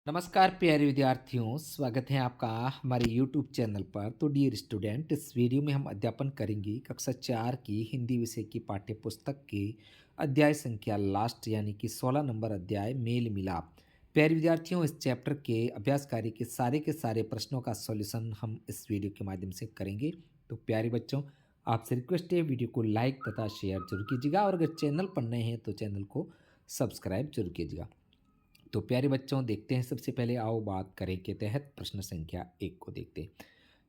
नमस्कार प्यारे विद्यार्थियों, स्वागत है आपका हमारे YouTube चैनल पर। तो डियर स्टूडेंट, इस वीडियो में हम अध्यापन करेंगे कक्षा 4 की हिंदी विषय की पाठ्य पुस्तक के अध्याय संख्या लास्ट यानी कि 16 नंबर अध्याय मेल मिलाप। प्यारे विद्यार्थियों, इस चैप्टर के अभ्यास कार्य के सारे प्रश्नों का सॉल्यूशन हम इस वीडियो के माध्यम से करेंगे। तो प्यारे बच्चों, आपसे रिक्वेस्ट है वीडियो को लाइक तथा शेयर जरूर कीजिएगा और अगर चैनल पर नए हैं तो चैनल को सब्सक्राइब जरूर कीजिएगा। तो प्यारे बच्चों, देखते हैं सबसे पहले आओ बात करें के तहत प्रश्न संख्या 1 को देखते हैं।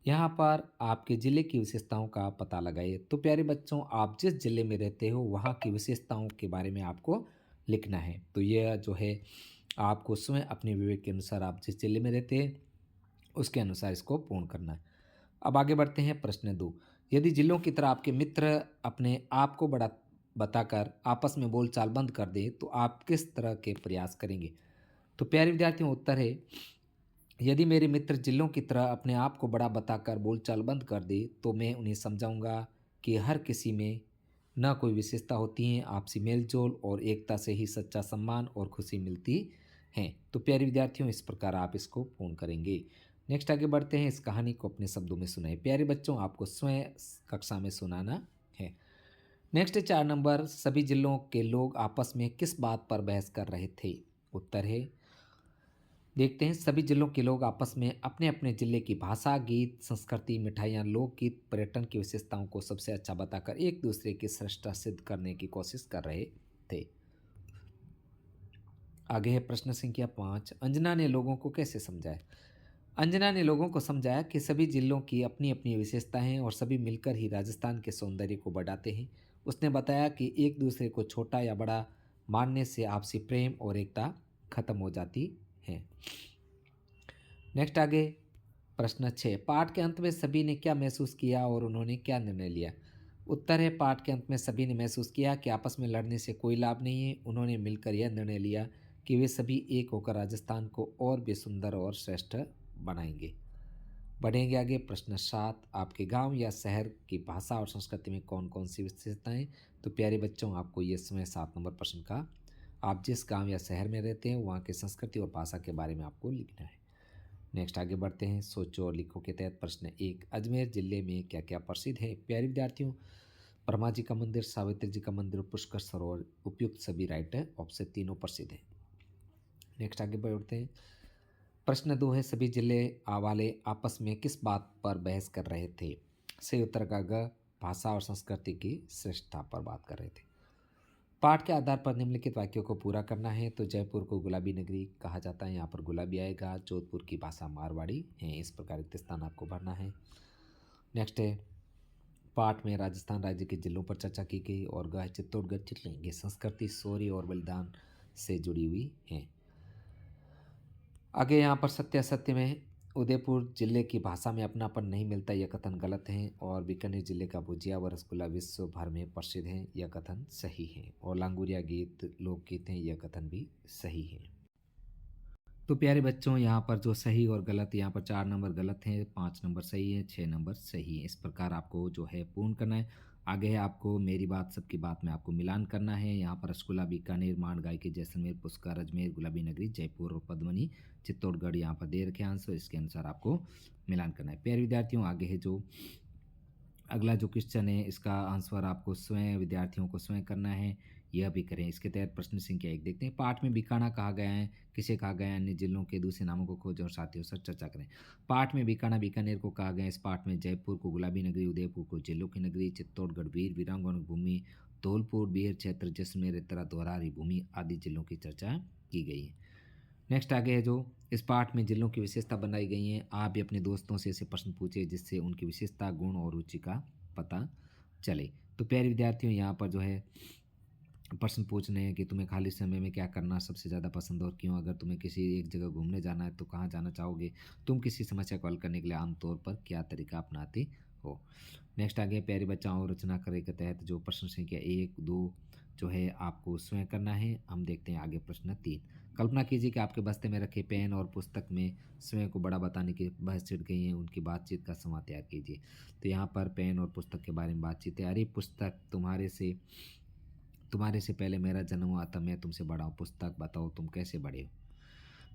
यहाँ पर आपके ज़िले की विशेषताओं का पता लगाइए। तो प्यारे बच्चों, आप जिस ज़िले में रहते हो वहाँ की विशेषताओं के बारे में आपको लिखना है। तो यह जो है आपको स्वयं अपने विवेक के अनुसार आप जिस ज़िले में रहते हैं उसके अनुसार इसको पूर्ण करना है। अब आगे बढ़ते हैं प्रश्न 2। यदि जिलों की तरह आपके मित्र अपने आप को बड़ा बताकर आपस में बोलचाल बंद कर दें तो आप किस तरह के प्रयास करेंगे? तो प्यारे विद्यार्थियों, उत्तर है यदि मेरे मित्र जिलों की तरह अपने आप को बड़ा बताकर बोलचाल बंद कर दे तो मैं उन्हें समझाऊंगा कि हर किसी में न कोई विशेषता होती है, आपसी मेलजोल और एकता से ही सच्चा सम्मान और खुशी मिलती है। तो प्यारे विद्यार्थियों, इस प्रकार आप इसको पूर्ण करेंगे। नेक्स्ट आगे बढ़ते हैं। इस कहानी को अपने शब्दों में सुनाए। प्यारे बच्चों, आपको स्वयं कक्षा में सुनाना है। नेक्स्ट 4 नंबर, सभी जिलों के लोग आपस में किस बात पर बहस कर रहे थे? उत्तर है, देखते हैं, सभी जिलों के लोग आपस में अपने अपने जिले की भाषा, गीत, संस्कृति, मिठाइयाँ, लोकगीत, पर्यटन की विशेषताओं को सबसे अच्छा बताकर एक दूसरे की श्रेष्ठता सिद्ध करने की कोशिश कर रहे थे। आगे है प्रश्न संख्या 5। अंजना ने लोगों को कैसे समझाया? अंजना ने लोगों को समझाया कि सभी जिलों की अपनी अपनी विशेषताएं हैं और सभी मिलकर ही राजस्थान के सौंदर्य को बढ़ाते हैं। उसने बताया कि एक दूसरे को छोटा या बड़ा मानने से आपसी प्रेम और एकता खत्म हो जाती है। नेक्स्ट आगे प्रश्न 6। पाठ के अंत में सभी ने क्या महसूस किया और उन्होंने क्या निर्णय लिया? उत्तर है, पाठ के अंत में सभी ने महसूस किया कि आपस में लड़ने से कोई लाभ नहीं है। उन्होंने मिलकर यह निर्णय लिया कि वे सभी एक होकर राजस्थान को और भी सुंदर और श्रेष्ठ बनाएंगे। बढ़ेंगे आगे प्रश्न 7। आपके गांव या शहर की भाषा और संस्कृति में कौन कौन सी विशेषताएं? तो प्यारे बच्चों, आपको ये समय 7 नंबर प्रश्न का आप जिस गांव या शहर में रहते हैं वहाँ की संस्कृति और भाषा के बारे में आपको लिखना है। नेक्स्ट आगे बढ़ते हैं। सोचो और लिखो के तहत प्रश्न 1। अजमेर जिले में क्या क्या प्रसिद्ध है? प्यारे विद्यार्थियों, ब्रह्मा जी का मंदिर, सावित्री जी का मंदिर, पुष्कर सरोवर, उपयुक्त सभी राइट है, ऑप्शन तीनों प्रसिद्ध है। नेक्स्ट आगे बढ़ते हैं। प्रश्न 2 है, सभी जिले वाले आपस में किस बात पर बहस कर रहे थे? सही उत्तर का ग, भाषा और संस्कृति की श्रेष्ठता पर बात कर रहे थे। पाठ के आधार पर निम्नलिखित वाक्यों को पूरा करना है। तो जयपुर को गुलाबी नगरी कहा जाता है, यहाँ पर गुलाबी आएगा। जोधपुर की भाषा मारवाड़ी है। इस प्रकार रिक्त स्थान आपको भरना है। नेक्स्ट है, पाठ में राजस्थान राज्य के जिलों पर चर्चा की गई और गह चित्तौड़गढ़ चिटलिंग संस्कृति शौर्य और बलिदान से जुड़ी हुई है। आगे यहाँ पर सत्य असत्य में उदयपुर जिले की भाषा में अपनापन नहीं मिलता, यह कथन गलत है। और बीकानेर जिले का भुजिया व रसगुल्ला विश्व भर में प्रसिद्ध है, यह कथन सही है। और लांगुरिया गीत लोकगीत हैं, यह कथन भी सही है। तो प्यारे बच्चों, यहाँ पर जो सही और गलत, यहाँ पर 4 नंबर गलत हैं, 5 नंबर सही है, 6 नंबर सही है। इस प्रकार आपको जो है पूर्ण करना है। आगे है आपको मेरी बात सबकी बात में आपको मिलान करना है। यहाँ पर रसगुल्ला बीकानेर, मांडगाई की जैसलमेर, पुष्कर अजमेर, गुलाबी नगरी जयपुर और पद्मनी चित्तौड़गढ़ यहाँ पर दे रखे आंसर, इसके अनुसार आपको मिलान करना है। प्यारे विद्यार्थियों, आगे है जो अगला जो क्वेश्चन है इसका आंसर आपको स्वयं विद्यार्थियों को स्वयं करना है, यह भी करें। इसके तहत प्रश्न संख्या 1 देखते हैं। पाठ में बीकाना कहा गया है, किसे कहा गया है? अन्य जिलों के दूसरे नामों को खोजें और साथियों से चर्चा करें। पाठ में बीकाना बीकानेर को कहा गया है। इस पाठ में जयपुर को गुलाबी नगरी, उदयपुर को जिलों की नगरी, चित्तौड़गढ़ वीर वीरांगनाओं की भूमि, धौलपुर बीर क्षेत्र, जैसलमेर इतरा दोरारी भूमि आदि जिलों की चर्चा की गई है। नेक्स्ट आगे है जो इस पाठ में जिलों की विशेषता बनाई गई हैं। आप भी अपने दोस्तों से ऐसे प्रश्न पूछे जिससे उनकी विशेषता, गुण और रुचि का पता चले। तो प्यारे विद्यार्थियों, यहाँ पर जो है प्रश्न पूछने हैं कि तुम्हें खाली समय में क्या करना सबसे ज़्यादा पसंद और क्यों? अगर तुम्हें किसी एक जगह घूमने जाना है तो कहाँ जाना चाहोगे? तुम किसी समस्या को हल करने के लिए आमतौर पर क्या तरीका अपनाते हो? नेक्स्ट आगे प्यारे बच्चों और रचना करे के तहत जो प्रश्न संख्या 1, 2 जो है आपको स्वयं करना है। हम देखते हैं आगे प्रश्न 3। कल्पना कीजिए कि आपके बस्ते में रखे पेन और पुस्तक में स्वयं को बड़ा बताने की बहस छिड़ गई है, उनकी बातचीत का संवाद तैयार कीजिए। तो यहाँ पर पेन और पुस्तक के बारे में बातचीत है। अरे पुस्तक, तुम्हारे से पहले मेरा जन्म हुआ था, मैं तुमसे बड़ा हूँ। पुस्तक, बताओ तुम कैसे बड़े हो?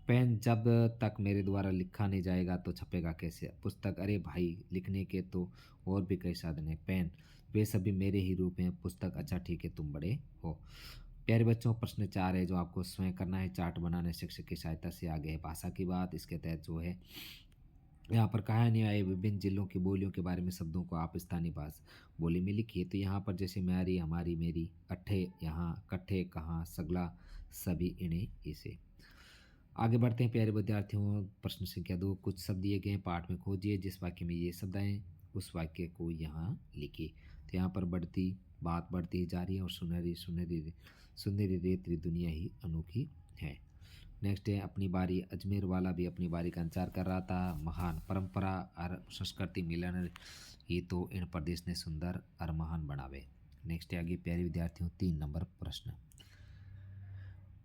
पेन जब तक मेरे द्वारा लिखा नहीं जाएगा तो छपेगा कैसे? पुस्तक, अरे भाई लिखने के तो और भी कई साधन हैं। पेन, वे सभी मेरे ही रूप हैं। पुस्तक, अच्छा ठीक है तुम बड़े हो। प्यारे बच्चों, प्रश्न 4 है जो आपको स्वयं करना है। चार्ट बनाने शिक्षक की सहायता से आगे है भाषा की बात। इसके तहत जो है यहाँ पर कहानी आई विभिन्न जिलों की बोलियों के बारे में शब्दों को आप स्थानीय भाषा बोली में लिखिए। तो यहाँ पर जैसे म्यारी, हमारी, मेरी, अट्ठे, यहाँ, कट्ठे, कहाँ, सगला, सभी, इन्हें, इसे। आगे बढ़ते हैं प्यारे विद्यार्थियों। प्रश्न संख्या 2, कुछ शब्द दिए गए हैं, पाठ में खोजिए। जिस वाक्य में ये शब्द आए उस वाक्य को यहाँ लिखिए। तो यहाँ पर बढ़ती बात बढ़ती ही जा रही है और सुनहरी सुनहरी सुनहरी रेतरी दुनिया ही अनोखी है। नेक्स्ट है अपनी बारी। अजमेर वाला भी अपनी बारी का इंतजार कर रहा था। महान परंपरा और संस्कृति मिलन ये तो इन प्रदेश ने सुंदर और महान बनावे। नेक्स्ट है आगे प्यारे विद्यार्थियों 3 नंबर प्रश्न।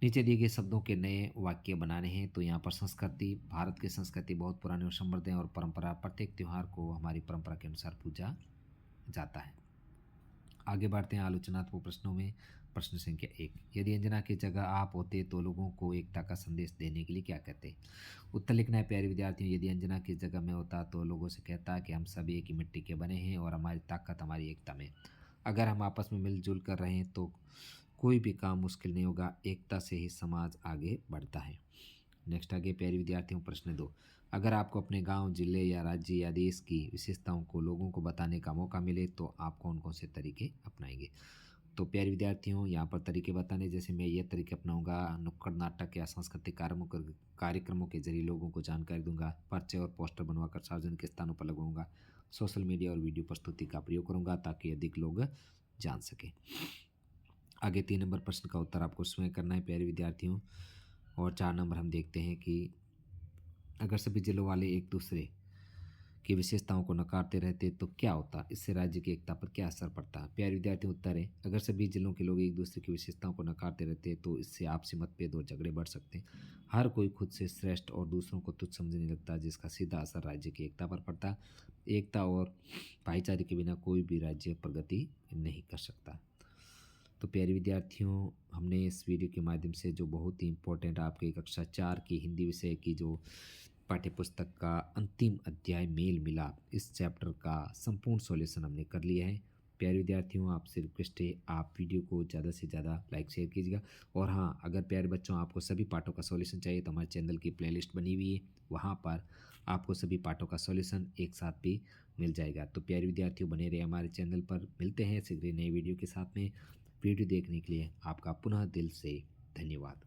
नीचे दिए गए शब्दों के नए वाक्य बनाने हैं। तो यहाँ पर संस्कृति, भारत की संस्कृति बहुत पुरानी और समृद्ध है और परंपरा, प्रत्येक त्यौहार को हमारी परंपरा के अनुसार पूजा जाता है। आगे बढ़ते हैं आलोचनात्मक प्रश्नों में। प्रश्न संख्या 1, यदि अंजना की जगह आप होते तो लोगों को एकता का संदेश देने के लिए क्या कहते? उत्तर लिखना है प्यारे विद्यार्थियों। यदि अंजना की जगह मैं होता तो लोगों से कहता कि हम सभी एक ही मिट्टी के बने हैं और हमारी ताकत हमारी एकता में। अगर हम आपस में मिलजुल कर रहें तो कोई भी काम मुश्किल नहीं होगा। एकता से ही समाज आगे बढ़ता है। नेक्स्ट आगे प्यारे विद्यार्थियों प्रश्न 2, अगर आपको अपने गांव, जिले या राज्य या देश की विशेषताओं को लोगों को बताने का मौका मिले तो आप कौन कौन से तरीके अपनाएंगे? तो प्यारे विद्यार्थियों यहाँ पर तरीके बताने जैसे मैं ये तरीके अपनाऊंगा। नुक्कड़ नाटक या सांस्कृतिक कार्यक्रमों के जरिए लोगों को जानकारी दूंगा। पर्चे और पोस्टर बनवाकर सार्वजनिक स्थानों पर लगवाऊंगा। सोशल मीडिया और वीडियो प्रस्तुति का प्रयोग करूंगा ताकि अधिक लोग जान सकें। आगे 3 नंबर प्रश्न का उत्तर आपको स्वयं करना है प्यारे विद्यार्थियों। और 4 नंबर हम देखते हैं कि अगर सभी जिलों वाले एक दूसरे की विशेषताओं को नकारते रहते तो क्या होता? इससे राज्य की एकता पर क्या असर पड़ता? प्यारे विद्यार्थियों उत्तर है, अगर सभी जिलों के लोग एक दूसरे की विशेषताओं को नकारते रहते तो इससे आपसी मतभेद और झगड़े बढ़ सकते हैं। हर कोई खुद से श्रेष्ठ और दूसरों को तुच्छ समझने लगता, जिसका सीधा असर राज्य की एकता पर पड़ता। एकता और भाईचारे के बिना कोई भी राज्य प्रगति नहीं कर सकता। तो प्यारे विद्यार्थियों, हमने इस वीडियो के माध्यम से जो बहुत ही इम्पोर्टेंट आपके कक्षा 4 की हिंदी विषय की जो पाठ्यपुस्तक का अंतिम अध्याय मेल मिलाप, इस चैप्टर का संपूर्ण सॉल्यूशन हमने कर लिया है। प्यारे विद्यार्थियों, आपसे रिक्वेस्ट है आप वीडियो को ज़्यादा से ज़्यादा लाइक शेयर कीजिएगा। और हाँ, अगर प्यारे बच्चों आपको सभी पाठों का सॉल्यूशन चाहिए तो हमारे चैनल की प्लेलिस्ट बनी हुई है, वहाँ पर आपको सभी पाठों का सॉल्यूशन एक साथ भी मिल जाएगा। तो प्यारे विद्यार्थियों बने रहे हमारे चैनल पर। मिलते हैं शीघ्र नई वीडियो के साथ में। वीडियो देखने के लिए आपका पुनः दिल से धन्यवाद।